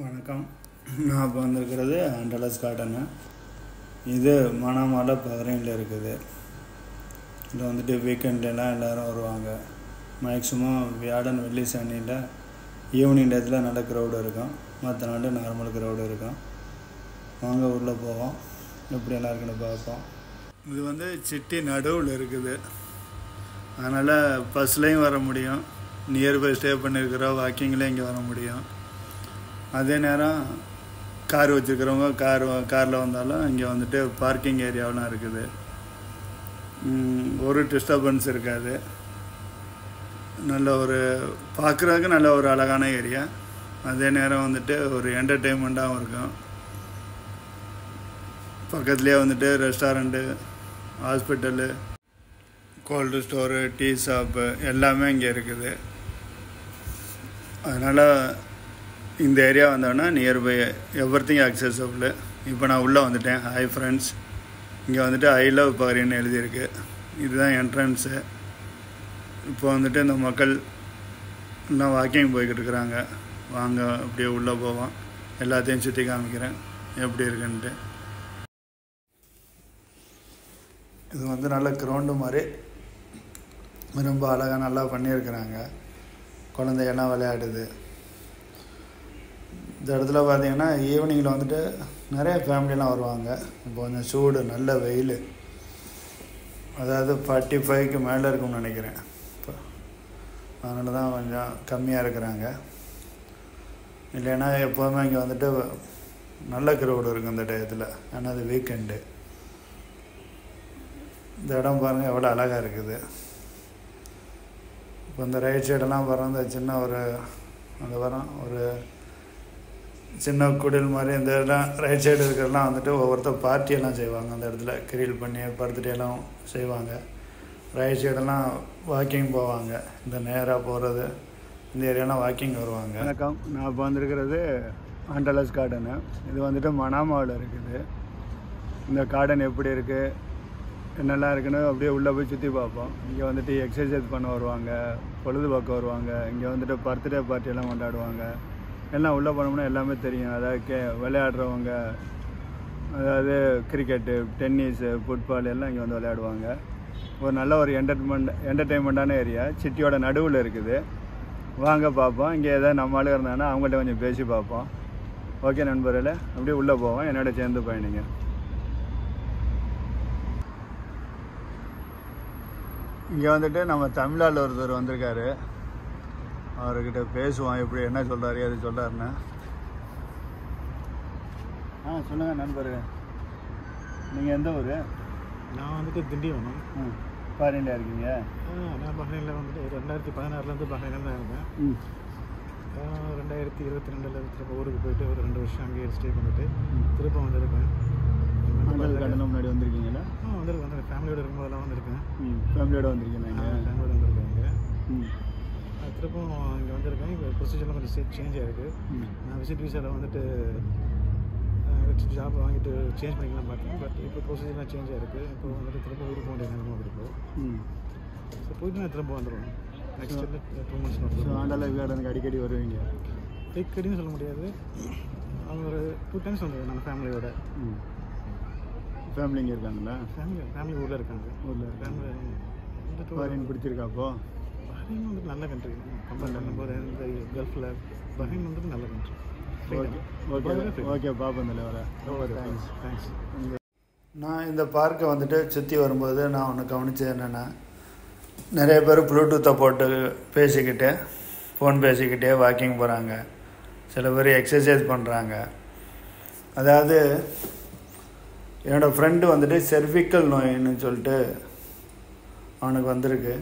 வணக்கம். நான் இப்போ வந்திருக்கிறது டலஸ் கார்டன். இது மணாமலை பஹ்ரைனில் இருக்குது. இதில் வந்துட்டு வீக்கெண்ட்லாம் எல்லோரும் வருவாங்க. மேக்ஸிமம் வியாழன் வெள்ளி சனியில் ஈவினிங் டயத்தில் நல்ல க்ரௌடு இருக்கும், மற்ற நாள் நார்மல் க்ரௌடு இருக்கும். வாங்க உள்ளே போவோம், எப்படி எல்லாம் இருக்குன்னு பார்ப்போம். இது வந்து சிட்டி நடுவில் இருக்குது, அதனால் பஸ்லேயும் வர முடியும், நியர்பை ஸ்டே பண்ணியிருக்கிறோம் வாக்கிங்லேயும் இங்கே வர முடியும். அதே நேரம் கார் வச்சுருக்கிறவங்க காரில் வந்தாலும் இங்கே வந்துட்டு பார்க்கிங் ஏரியாவெலாம் இருக்குது. ஒரு டிஸ்டர்பன்ஸ் இருக்காது. நல்ல ஒரு பார்க்குறதுக்கு நல்ல ஒரு அழகான ஏரியா. அதே நேரம் வந்துட்டு ஒரு என்டர்டெயின்மெண்ட்டாகவும் இருக்கும். பக்கத்துலேயே வந்துட்டு restaurant, hospital, cold store, tea shop எல்லாமே இங்கே இருக்குது. அதனால் இந்த ஏரியா வந்தோன்னா நியர்பை எவ்ரிதிங் அக்சஸபிள். இப்போ நான் உள்ளே வந்துட்டேன். ஹாய் ஃப்ரெண்ட்ஸ், இங்கே வந்துட்டு ஐ லவ் பஹ்ரைன் எழுதியிருக்கு. இதுதான் என்ட்ரன்ஸு. இப்போ வந்துட்டு இந்த மக்கள் எல்லாம் வாக்கிங் போய்கிட்டு இருக்கிறாங்க. வாங்க அப்படியே உள்ளே போவோம், எல்லாத்தையும் சுற்றி காமிக்கிறேன் எப்படி இருக்குன்ட்டு. இது வந்து நல்ல கிரவுண்டு மாதிரி ரொம்ப அழகாக நல்லா பண்ணியிருக்கிறாங்க. குழந்தைகள்லாம் விளையாடுது. இந்த இடத்துல பார்த்திங்கன்னா ஈவினிங்கில் வந்துட்டு நிறைய ஃபேமிலியெலாம் வருவாங்க. இப்போ கொஞ்சம் சூடு, நல்ல வெயில், அதாவது 45க்கு மேலே இருக்கும்னு நினைக்கிறேன். இப்போ அதனால தான் கொஞ்சம் கம்மியாக இருக்கிறாங்க. இல்லைன்னா எப்போதுமே இங்கே வந்துட்டு நல்ல க்ரௌடு இருக்கும் இந்த டயத்தில், ஏன்னா அது வீக்கெண்டு. இந்த இடம் பாருங்கள் எவ்வளோ அழகாக இருக்குது. இப்போ இந்த ரைட் சைடெல்லாம் பாருங்கள், இந்த சின்ன ஒரு அந்த ஒரு சின்ன குடில் மாதிரி இந்த இதெல்லாம் ரைட் சைடு இருக்கிறதெல்லாம் வந்துட்டு ஒவ்வொருத்தர் பார்ட்டியெல்லாம் செய்வாங்க. அந்த இடத்துல கிரில் பண்ணி பர்த்டேலாம் செய்வாங்க. ரைட் சைடெல்லாம் வாக்கிங் போவாங்க. இந்த நேராக போகிறது இந்த ஏரியாலாம் வாக்கிங் வருவாங்க. வணக்கம். நான் இப்போ வந்திருக்கிறது டலஸ் கார்டனு. இது வந்துட்டு மணாமாவில் இருக்குது. இந்த கார்டன் எப்படி இருக்குது, என்னெல்லாம் இருக்குன்னு அப்படியே உள்ளே போய் சுற்றி பார்ப்போம். இங்கே வந்துட்டு எக்ஸசைஸ் பண்ண வருவாங்க, பொழுதுபோக்க வருவாங்க. இங்கே வந்துட்டு பர்த்டே பார்ட்டியெல்லாம் கொண்டாடுவாங்க. எல்லாம் உள்ளே போனோம்னா எல்லாமே தெரியும். அதாவது விளையாடுறவங்க, அதாவது கிரிக்கெட்டு, டென்னிஸு, ஃபுட்பால் எல்லாம் இங்கே வந்து விளையாடுவாங்க. ஒரு நல்ல ஒரு என்டர்டெயின்மெண்ட்டான ஏரியா சிட்டியோட நடுவில் இருக்குது. வாங்க பார்ப்போம். இங்கே எதாவது நம்ம ஆளுங்க இருந்தாங்கன்னா அவங்கள்ட்ட கொஞ்சம் பேசி பார்ப்போம். ஓகே நண்பர்களே, அப்படியே உள்ளே போவோம், என்னோட சேர்ந்து பயணிங்க. இங்கே வந்துட்டு நம்ம தமிழால் ஒருத்தர் வந்திருக்காரு. அவர்கிட்ட பேசுவோம், எப்படி என்ன சொல்கிறாரு அது சொல்கிறாருண்ணா. சொல்லுங்கள் நண்பர், நீங்கள் எந்த ஊர்? நான் வந்துட்டு திண்டிவனம். பஹ்ரைனில் இருக்கீங்க? நான் பஹ்ரைனில் வந்துட்டு 2016 பஹ்ரைனில் தான் இருந்தேன். 2022 ஊருக்கு போயிட்டு ஒரு 2 வருஷம் அங்கேயே ஸ்டே பண்ணிவிட்டு திரும்ப வந்திருக்கேன். கடலில் முன்னாடி வந்திருக்கீங்களா? வந்திருக்கேன். ஃபேமிலியோடு இருக்கும்போதெல்லாம் வந்திருக்கேன். ஃபேமிலியோடு வந்திருக்கீங்க? ஃபேமிலியோடு வந்திருக்கேன். திருப்பவும் இங்கே வந்திருக்கேன். இப்போ ப்ரொசீஜர்லாம் கொஞ்சம் சேஞ்ச் ஆகிருக்கு. நான் விசிட் வீசாவில் வந்துட்டு ஜாப் வாங்கிட்டு சேஞ்ச் பண்ணிக்கலாம் பார்த்தேன். பட் இப்போ ப்ரொசீஜர்லாம் சேஞ்ச் ஆகிருக்கு. இப்போ வந்துட்டு திரும்ப ஊருக்கு போக வேண்டிய நிலைமை இருக்கும். ஸோ போயிட்டு நான் திரும்ப வந்துடுவேன். நெக்ஸ்ட் 2 months கார்டனுக்கு அடிக்கடி வருவீங்க? அடிக்கடின்னு சொல்ல முடியாது, அவங்க ஒரு 2 times வந்துடுவேன் நான் ஃபேமிலியோட. ஃபேமிலி இங்கே இருக்காங்களா? ஃபேமிலி ஊரில் இருக்காங்க. ஊரில் ஃபேமிலி பஹ்ரைன் பிடிச்சிருக்கா? அப்போது பஹ்ரைன் வந்துட்டு நல்ல கண்ட்ரி. கம்பேர் பண்ணும்போது இந்த கல்ஃபில் பஹ்ரைன் வந்துட்டு நல்ல கண்ட்ரி. ஓகே பாப்பா தலைவர, ரொம்ப தேங்க்ஸ். நான் இந்த பார்க்கை வந்துட்டு சுற்றி வரும்போது நான் ஒன்று கவனித்தது என்னென்னா, நிறைய பேர் ப்ளூடூத்தை போட்டு பேசிக்கிட்டு, ஃபோன் பேசிக்கிட்டே வாக்கிங் போகிறாங்க. சில பேர் எக்ஸசைஸ் பண்ணுறாங்க. அதாவது என்னோடய ஃப்ரெண்டு வந்துட்டு செர்விக்கல் நோயின்னு சொல்லிட்டு அவனுக்கு வந்திருக்கு.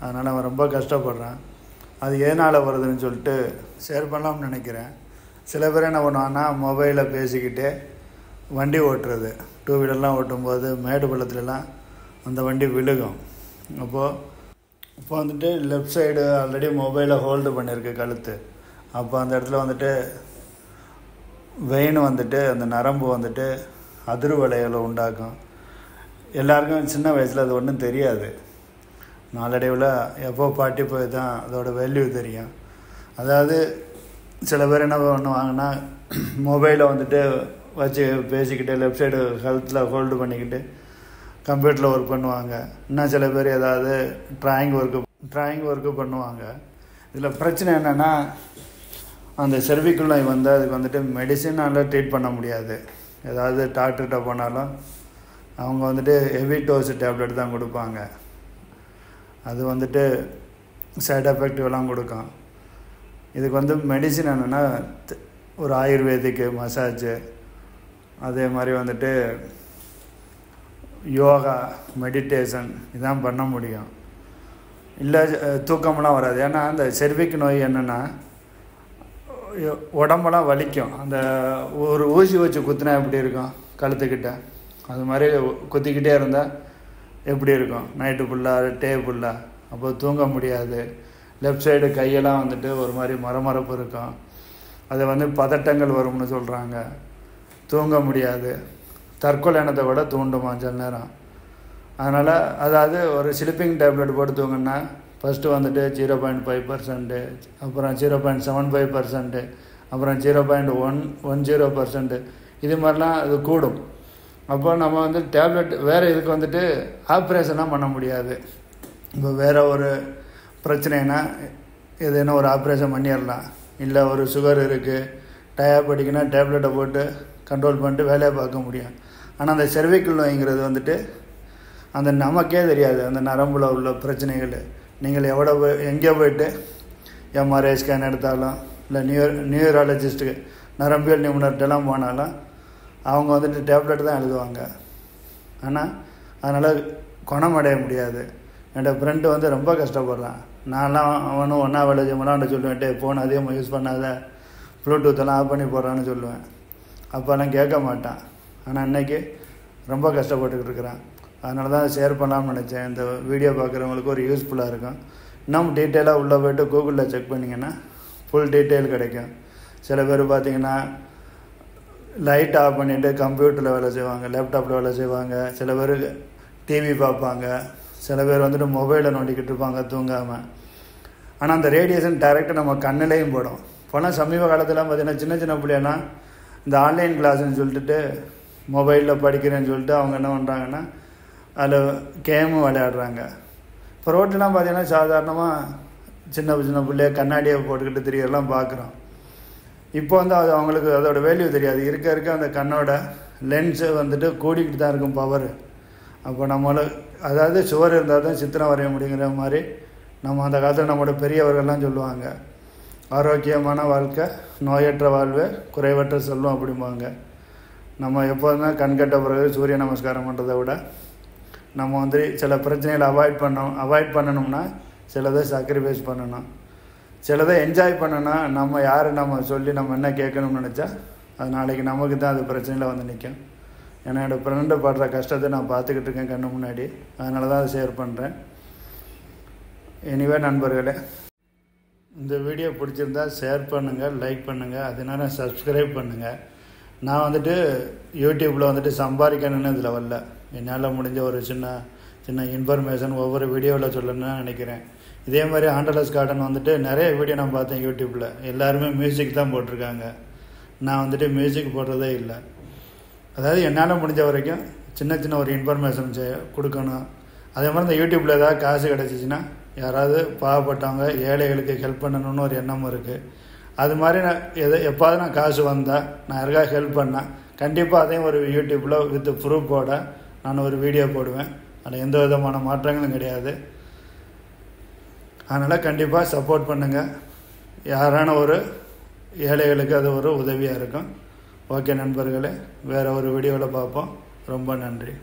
அதனால் அவன் ரொம்ப கஷ்டப்படுறான். அது எதனால் வருதுன்னு சொல்லிட்டு ஷேர் பண்ணலாம்னு நினைக்கிறேன். சில பேர் என்ன பண்ணுவாங்கன்னா, மொபைலில் பேசிக்கிட்டே வண்டி ஓட்டுறது, 2 வீலர்லாம் ஓட்டும்போது மேடு பள்ளத்துலலாம் அந்த வண்டி விழுகும். அப்போ வந்துட்டு லெஃப்ட் சைடு ஆல்ரெடி மொபைலை ஹோல்டு பண்ணியிருக்கு கழுத்து. அப்போ அந்த இடத்துல வந்துட்டு வெயின் வந்துட்டு அந்த நரம்பு வந்துட்டு அதிர்வலைகளை உண்டாக்கும். எல்லாருக்கும் சின்ன வயசில் அது ஒன்றும் தெரியாது. நாளடைவில் எப்போ பாட்டி போய் தான் அதோட வேல்யூ தெரியும். அதாவது சில பேர் என்ன பண்ணுவாங்கன்னா மொபைலை வந்துட்டு வச்சு பேசிக்கிட்டு லெஃப்ட் சைடு ஹெல்த்தில் ஹோல்டு பண்ணிக்கிட்டு கம்ப்யூட்டரில் ஒர்க் பண்ணுவாங்க. இன்னும் சில பேர் ஏதாவது ட்ராயிங் ஒர்க்கு பண்ணுவாங்க. இதில் பிரச்சனை என்னென்னா அந்த செர்விக்கல் நோய் வந்து அதுக்கு வந்துட்டு மெடிசினால் ட்ரீட் பண்ண முடியாது. ஏதாவது டாக்டர்கிட்ட போனாலும் அவங்க வந்துட்டு ஹெவி டோஸ் டேப்லெட் தான் கொடுப்பாங்க. அது வந்துட்டு சைட் எஃபெக்டிவ்லாம் கொடுக்கும். இதுக்கு வந்து மெடிசின் என்னென்னா ஒரு ஆயுர்வேதிக்கு மசாஜு, அதே மாதிரி வந்துட்டு யோகா, மெடிடேஷன் இதான் பண்ண முடியும். இல்லை தூக்கமெல்லாம் வராது. ஏன்னா அந்த செர்விக் நோய் என்னென்னா உடம்பெல்லாம் வலிக்கும். அந்த ஒரு ஊசி வச்சு குத்துனா எப்படி இருக்கும் கழுத்துக்கிட்ட, அது மாதிரி குத்திக்கிட்டே இருந்தால் எப்படி இருக்கும் நைட்டு ஃபுல்லாக டே ஃபுல்லாக. அப்போ தூங்க முடியாது. லெஃப்ட் சைடு கையெல்லாம் வந்துட்டு ஒரு மாதிரி மரமரப்பு இருக்கும். அது வந்து பதட்டங்கள் வரும்னு சொல்கிறாங்க. தூங்க முடியாது. தற்கொலை எண்ணத்தை கூட தூண்டுமா சில நேரம். அதனால் அதாவது ஒரு ஸ்லீப்பிங் டேப்லெட் போட்டு தூங்கினா ஃபஸ்ட்டு வந்துட்டு 0.5%, அப்புறம் 0.75%, அப்புறம் 0.10%, இது மாதிரிலாம் அது கூடும். அப்போ நம்ம வந்து டேப்லெட் வேறு இதுக்கு வந்துட்டு ஆப்ரேஷன்லாம் பண்ண முடியாது. இப்போ வேறு ஒரு பிரச்சனைனா எதுனா ஒரு ஆப்ரேஷன் பண்ணிடலாம். இல்லை ஒரு சுகர் இருக்குது, டயாபெட்டிக்னா டேப்லெட்டை போட்டு கண்ட்ரோல் பண்ணிட்டு வேலையை பார்க்க முடியும். ஆனால் அந்த செர்விக்கல் நோய்ங்கிறது வந்துட்டு அந்த நமக்கே தெரியாது. அந்த நரம்பில் உள்ள பிரச்சனைகள் நீங்கள் எங்கே போயிட்டு எம்ஆர்ஐ ஸ்கேன் எடுத்தாலும், இல்லை நியூராலஜிஸ்ட்டுக்கு நரம்பியல் நிபுணர்கிட்டலாம் போனாலும் அவங்க வந்துட்டு டேப்லெட் தான் எழுதுவாங்க. ஆனால் அதனால் குணமடைய முடியாது. என்னோடய ஃப்ரெண்டு வந்து ரொம்ப கஷ்டப்படுறான். நான்லாம் அவனும் ஒன்றா வேலை செய்யலாம் சொல்லுவேன்ட்டு ஃபோன் அதிகமாக யூஸ் பண்ணாத, ப்ளூடூத்தெல்லாம் ஆஃப் பண்ணி போடுறான்னு சொல்லுவேன். அப்போல்லாம் கேட்க மாட்டான். ஆனால் இன்றைக்கி ரொம்ப கஷ்டப்பட்டுக்கிட்டு இருக்கிறான். அதனால தான் ஷேர் பண்ணலாம்னு நினச்சேன். இந்த வீடியோ பார்க்குறவங்களுக்கு ஒரு யூஸ்ஃபுல்லாக இருக்கும். இன்னும் டீட்டெயிலாக உள்ளே போய்ட்டு கூகுளில் செக் பண்ணிங்கன்னா ஃபுல் டீட்டெயில் கிடைக்கும். சில பேர் பார்த்திங்கன்னா லைட் ஆஃப் பண்ணிவிட்டு கம்ப்யூட்டரில் வேலை செய்வாங்க, லேப்டாப்பில் வேலை செய்வாங்க. சில பேர் டிவி பார்ப்பாங்க. சில பேர் வந்துட்டு மொபைலை நோண்டிக்கிட்டு இருப்பாங்க தூங்காமல். ஆனால் அந்த ரேடியேஷன் டைரெக்டாக நம்ம கண்ணிலையும் போடும். இப்போலாம் சமீப காலத்தில் பார்த்திங்கன்னா சின்ன சின்ன பிள்ளைன்னா இந்த ஆன்லைன் கிளாஸ்ன்னு சொல்லிட்டு மொபைலில் படிக்கிறேன்னு சொல்லிட்டு அவங்க என்ன பண்ணுறாங்கன்னா அதில் கேமும் விளையாடுறாங்க. இப்போ ரோட்லாம் பார்த்திங்கன்னா சாதாரணமாக சின்ன சின்ன பிள்ளைய கண்ணாடியை போட்டுக்கிட்டு தெரியறலாம் பார்க்குறோம். இப்போ வந்து அது அவங்களுக்கு அதோட வேல்யூ தெரியாது. இருக்க அந்த கண்ணோட லென்ஸு வந்துட்டு கூடிக்கிட்டு தான் இருக்கும் பவர். அப்போ நம்மளால் அதாவது சுவர் இருந்தால் தான் சித்திரம் வரைய முடியுங்கிற மாதிரி நம்ம அந்த காலத்தில் நம்மளோட பெரியவர்கள்லாம் சொல்லுவாங்க, ஆரோக்கியமான வாழ்க்கை நோயற்ற வாழ்வு குறைவற்ற செல்வம் அப்படிம்பாங்க. நம்ம எப்போதுமே கண்கட்ட பிறகு சூரிய நமஸ்காரம் பண்ணுறதை விட நம்ம வந்து சில பிரச்சனைகளை அவாய்ட் பண்ணணும்னா சிலதை சாக்ரிஃபைஸ் பண்ணணும். சிலதை என்ஜாய் பண்ணணும்னா நம்ம யார் நம்ம சொல்லி நம்ம என்ன கேட்கணும்னு நினச்சா அது நாளைக்கு நமக்கு தான் அது பிரச்சனையில் வந்து நிற்கும். ஏன்னா என்னோடய ஃப்ரெண்டு படுற கஷ்டத்தை நான் பார்த்துக்கிட்டு இருக்கேன் கண்ணு முன்னாடி. அதனால தான் அதை ஷேர் பண்ணுறேன். எனிவே நண்பர்களே, இந்த வீடியோ பிடிச்சிருந்தா ஷேர் பண்ணுங்கள், லைக் பண்ணுங்கள், அதனால சப்ஸ்கிரைப் பண்ணுங்கள். நான் வந்துட்டு யூடியூப்பில் வந்துட்டு சம்பாதிக்கணும்னு இதில் வரல. என்னால் முடிஞ்ச ஒரு சின்ன இன்ஃபர்மேஷன் ஒவ்வொரு வீடியோவில் சொல்லணும்னு நினைக்கிறேன். இதே மாதிரி ஆண்டலஸ் கார்டன் வந்துட்டு நிறைய வீடியோ நான் பார்த்தேன் யூடியூப்பில். எல்லாருமே மியூசிக் தான் போட்டிருக்காங்க. நான் வந்துட்டு மியூசிக் போடுறதே இல்லை. அதாவது என்னால் முடிஞ்ச வரைக்கும் சின்ன ஒரு இன்ஃபர்மேஷன் கொடுக்கணும். அதே மாதிரி இந்த யூடியூப்பில் ஏதாவது காசு கிடச்சிச்சின்னா யாராவது பாவப்பட்டவங்க ஏழைகளுக்கு ஹெல்ப் பண்ணணும்னு ஒரு எண்ணமும் இருக்குது. அது மாதிரி நான் எப்பாவது நான் காசு வந்தால் நான் யாருக்காக ஹெல்ப் பண்ணேன் கண்டிப்பாக அதையும் ஒரு யூடியூப்பில் வித் ப்ரூஃபோட நான் ஒரு வீடியோ போடுவேன். அதில் எந்த விதமான மாற்றங்களும் கிடையாது. அதனால் கண்டிப்பாக சப்போர்ட் பண்ணுங்கள். யாரான ஒரு ஏழைகளுக்கு அது ஒரு உதவியாக இருக்கும். ஓகே நண்பர்களே, வேறு ஒரு வீடியோவில் பார்ப்போம். ரொம்ப நன்றி.